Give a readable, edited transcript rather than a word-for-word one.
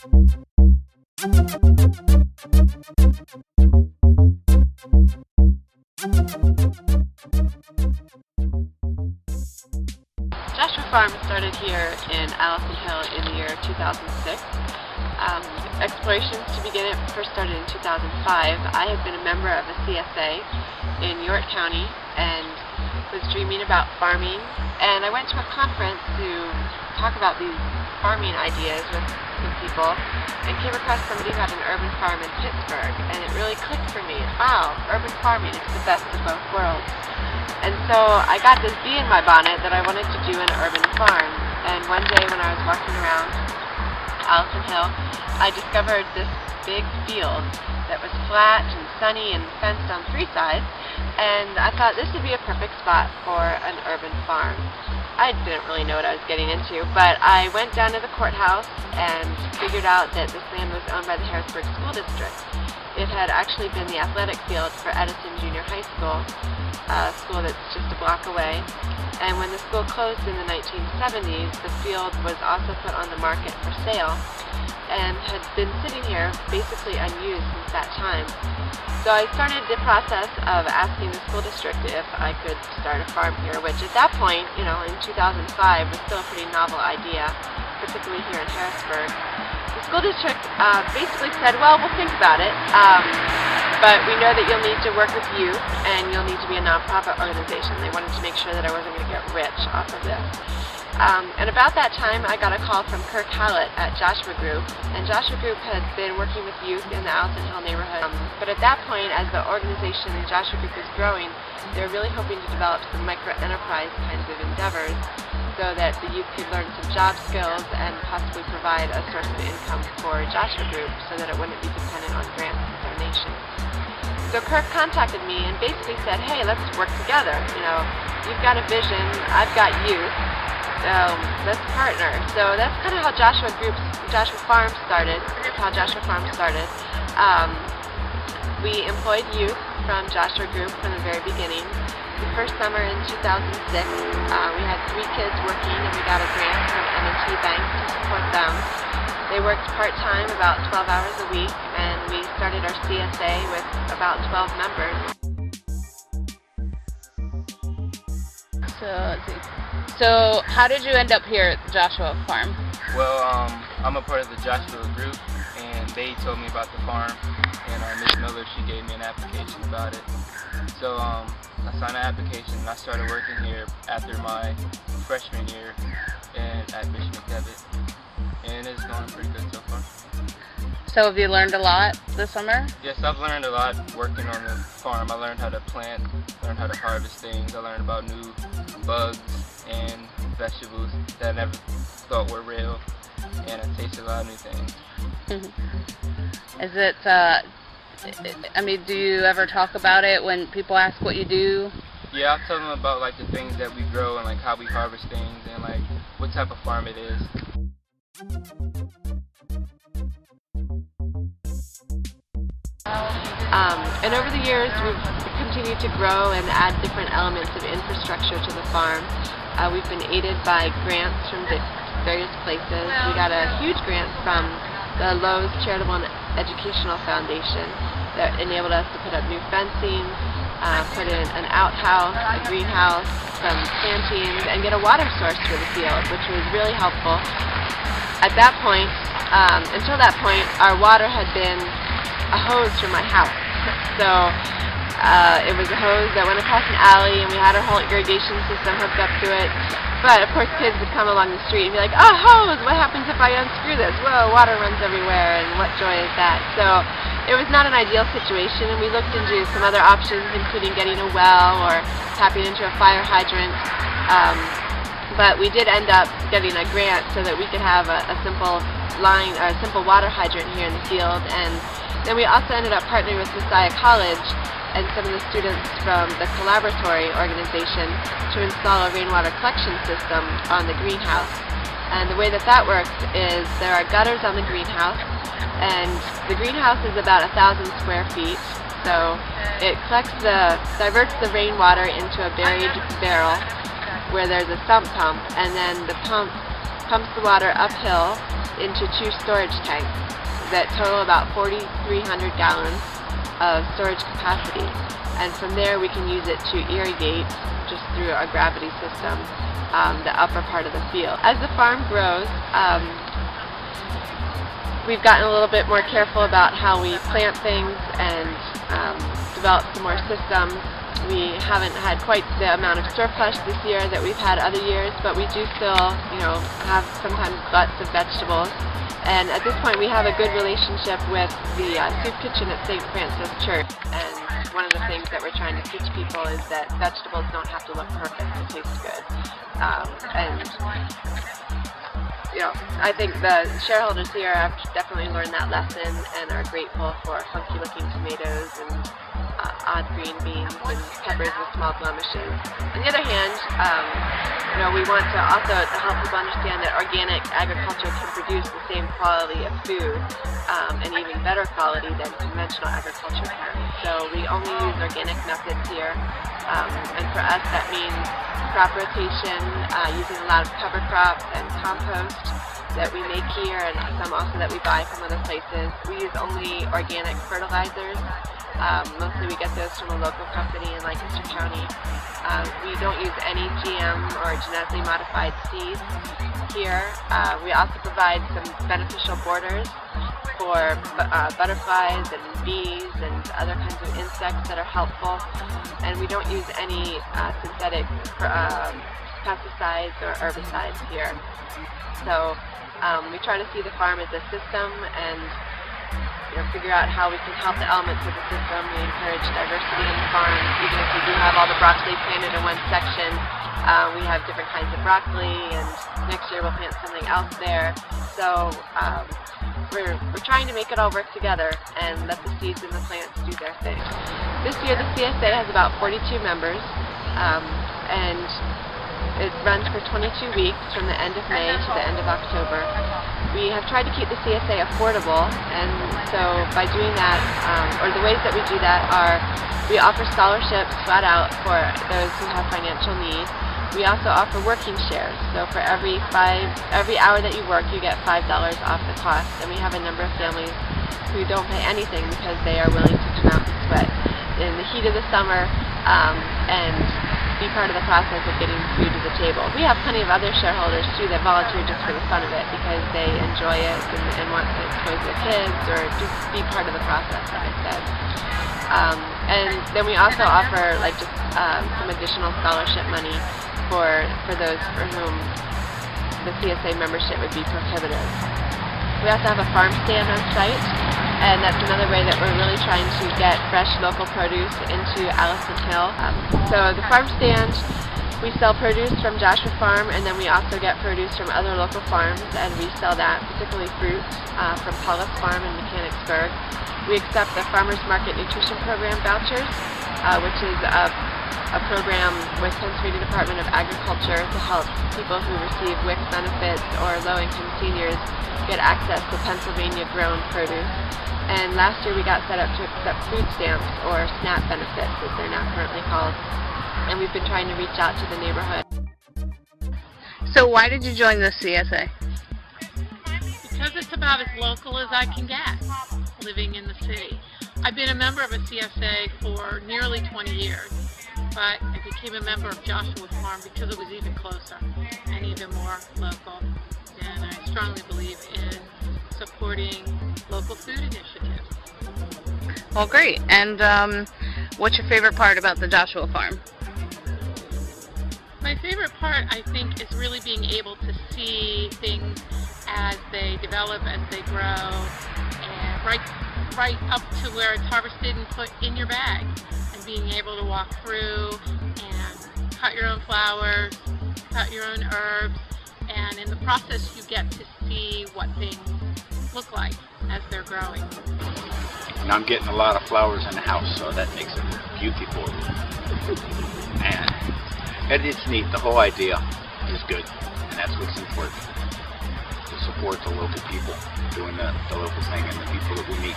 Joshua Farm started here in Allison Hill in the year 2006. Explorations to begin it first started in 2005. I had been a member of a CSA in York County and was dreaming about farming, and I went to a conference to talk about these farming ideas with some people and came across somebody who had an urban farm in Pittsburgh, and it really clicked for me. Wow, urban farming is the best of both worlds. And so I got this bee in my bonnet that I wanted to do an urban farm. And one day when I was walking around Allison Hill, I discovered this big field that was flat and sunny and fenced on three sides, and I thought this would be a perfect spot for an urban farm. I didn't really know what I was getting into, but I went down to the courthouse and figured out that this land was owned by the Harrisburg School District. It had actually been the athletic field for Edison Junior High School, a school that's just a block away. And when the school closed in the 1970s, the field was also put on the market for sale and had been sitting here basically unused since that time. So I started the process of asking the school district if I could start a farm here, which at that point, you know, in 2005 was still a pretty novel idea, particularly here in Harrisburg. The school district basically said, well, we'll think about it, but we know that you'll need to work with youth and you'll need to be a nonprofit organization. They wanted to make sure that I wasn't going to get rich off of this. And about that time, I got a call from Kirk Hallett at Joshua Group, and Joshua Group had been working with youth in the Allison Hill neighborhood. But at that point, as the organization in Joshua Group was growing, they were really hoping to develop some micro-enterprise kinds of endeavors so that the youth could learn some job skills and possibly provide a source of income for Joshua Group so that it wouldn't be dependent on grants and donations. So Kirk contacted me and basically said, hey, let's work together. You know, you've got a vision, I've got youth. So let's partner. So that's kind of how Joshua Farm started. That's how Joshua Farm started. We employed youth from Joshua Group from the very beginning. The first summer in 2006, we had 3 kids working, and we got a grant from M&T Bank to support them. They worked part-time, about 12 hours a week, and we started our CSA with about 12 members. So let's see. So how did you end up here at Joshua Farm? Well, I'm a part of the Joshua group, and they told me about the farm, and Miss Miller, she gave me an application about it. So I signed an application and I started working here after my freshman year at Bishop McDevitt, and it's going pretty good so far. So have you learned a lot this summer? Yes, I've learned a lot working on the farm. I learned how to plant, learned how to harvest things, I learned about new bugs and vegetables that I never thought were real, and I tasted a lot of new things. Is it, I mean, do you ever talk about it when people ask what you do? Yeah, I tell them about like the things that we grow and like how we harvest things and like what type of farm it is. And over the years, we've continued to grow and add different elements of infrastructure to the farm. We've been aided by grants from various places. We got a huge grant from the Lowe's Charitable and Educational Foundation that enabled us to put up new fencing, put in an outhouse, a greenhouse, some plantings, and get a water source for the field, which was really helpful. At that point, until that point, our water had been a hose from my house. So it was a hose that went across an alley, and we had our whole irrigation system hooked up to it. But of course, kids would come along the street and be like, "Oh, hose! What happens if I unscrew this? Whoa, water runs everywhere!" And what joy is that? So it was not an ideal situation, and we looked into some other options, including getting a well or tapping into a fire hydrant. But we did end up getting a grant so that we could have a simple line, or a simple water hydrant here in the field. And then we also ended up partnering with Messiah College and some of the students from the Collaboratory organization to install a rainwater collection system on the greenhouse. And the way that that works is there are gutters on the greenhouse, and the greenhouse is about 1,000 square feet. So it diverts the rainwater into a buried barrel where there's a sump pump, and then the pump pumps the water uphill into 2 storage tanks that total about 4,300 gallons of storage capacity. And from there we can use it to irrigate, just through a gravity system, the upper part of the field. As the farm grows, we've gotten a little bit more careful about how we plant things and develop some more systems. We haven't had quite the amount of surplus this year that we've had other years, but we do still, have sometimes gluts of vegetables. And at this point we have a good relationship with the soup kitchen at St. Francis Church. And one of the things that we're trying to teach people is that vegetables don't have to look perfect to taste good. I think the shareholders here have definitely learned that lesson and are grateful for funky-looking tomatoes and odd green beans and peppers with small blemishes. On the other hand, we want to also help people understand that organic agriculture can produce the same quality of food and even better quality than conventional agriculture can. So we only use organic methods here, and for us that means crop rotation, using a lot of cover crops and compost that we make here, and some also that we buy from other places. We use only organic fertilizers. Mostly we get those from a local company in Lancaster County. We don't use any GM or genetically modified seeds here. We also provide some beneficial borders for butterflies and bees and other kinds of insects that are helpful. And we don't use any synthetic pesticides or herbicides here. So we try to see the farm as a system and figure out how we can help the elements of the system. We encourage diversity in the farm. Even if we do have all the broccoli planted in one section, we have different kinds of broccoli, and next year we'll plant something else there. So we're trying to make it all work together and let the seeds and the plants do their thing. This year the CSA has about 42 members, and it runs for 22 weeks from the end of May to the end of October. We have tried to keep the CSA affordable, and so by doing that, or the ways that we do that are, we offer scholarships flat out for those who have financial need. We also offer working shares, so for every hour that you work, you get $5 off the cost, and we have a number of families who don't pay anything because they are willing to come out and sweat in the heat of the summer and be part of the process of getting food to the table. We have plenty of other shareholders too that volunteer just for the fun of it because they enjoy it and want to expose their kids or just be part of the process, like I said. And then we also offer some additional scholarship money for those for whom the CSA membership would be prohibitive. We also have a farm stand on site, and that's another way that we're really trying to get fresh local produce into Allison Hill. So the farm stand, we sell produce from Joshua Farm, and then we also get produce from other local farms, and we sell that, particularly fruit, from Paulus Farm in Mechanicsburg. We accept the Farmers Market Nutrition Program vouchers, which is a program with Pennsylvania Department of Agriculture to help people who receive WIC benefits or low-income seniors get access to Pennsylvania-grown produce. And last year we got set up to accept food stamps, or SNAP benefits as they're now currently called. And we've been trying to reach out to the neighborhood. So why did you join the CSA? Because it's about as local as I can get, living in the city. I've been a member of a CSA for nearly 20 years, but I became a member of Joshua Farm because it was even closer and even more local. And I strongly believe in supporting local food initiatives. Well, great. And what's your favorite part about the Joshua Farm? My favorite part, I think, is really being able to see things as they develop, as they grow, and right up to where it's harvested and put in your bag, and being able to walk through and cut your own flowers, cut your own herbs, and in the process you get to see what things look like as they're growing. And I'm getting a lot of flowers in the house, so that makes it beautiful. And it's neat. The whole idea is good, and that's what's important. To support the local people doing the local thing and the people that we meet.